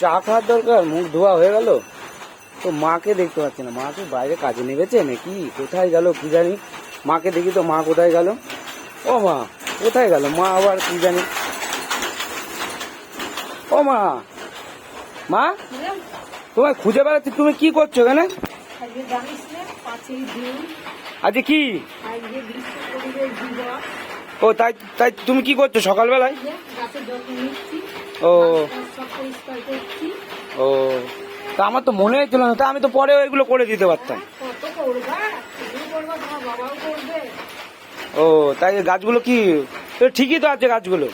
চা খাওয়ার দরকার, মুখ ধোয়া হয়ে গেল তো মাকে দেখতে পাচ্ছি না। মা কি বাইরে কাজে নেমেছে নাকি, কোথায় গেল কি জানি। মাকে দেখি তো, মা কোথায় গেল? ও মা, কোথায় গেল মা আবার কি জানি। ও মা, মা তোমায় খুঁজে বেড়াচ্ছি, তুমি কি করছো এখানে? আজকে কি? ও তাই তাই, তুমি কি করছো সকালবেলায়? ও ও, তা আমার তো মনে হয়েছিল না, তা আমি তো পরে এগুলো করে দিতে পারতাম। ও তাই, গাছগুলো কি ঠিকই তো আছে গাছগুলো?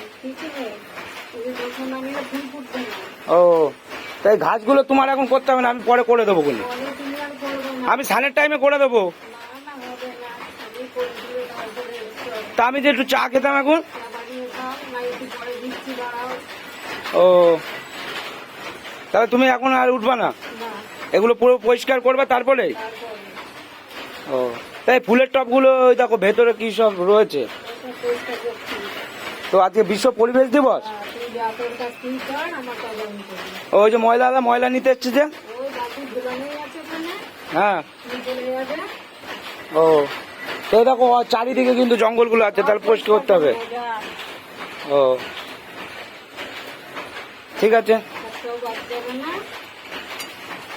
ও তাই, গাছগুলো তোমার এখন করতে হবে না, আমি পরে করে দেবো বলে। আমি স্নানের টাইমে করে দেবো। তা আমি যে একটু চা খেতাম এখন। ও তাহলে তুমি এখন আর উঠবা না, এগুলো পুরো পরিষ্কার করবে তারপরে? ও তাই, ফুলের টবগুলো ওই দেখো ভেতরে কি সব রয়েছে। তো আজকে বিশ্ব পরিবেশ দিবস, ওই যে ময়লা নিতে এসছে যে। হ্যাঁ, ও তো দেখো চারিদিকে কিন্তু জঙ্গলগুলো আছে, তাহলে পরিষ্কার করতে হবে। ও ঠিক আছে।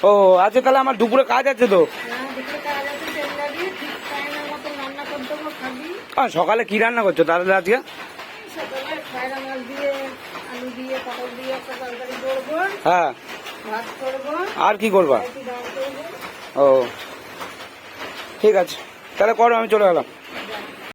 ও আচ্ছা, তাহলে আমার দুপুরে কাজ আছে তো। সকালে কি রান্না করছো তাহলে আজকে? হ্যাঁ, আর কি করবা? ও ঠিক আছে, তাহলে করো, আমি চলে গেলাম।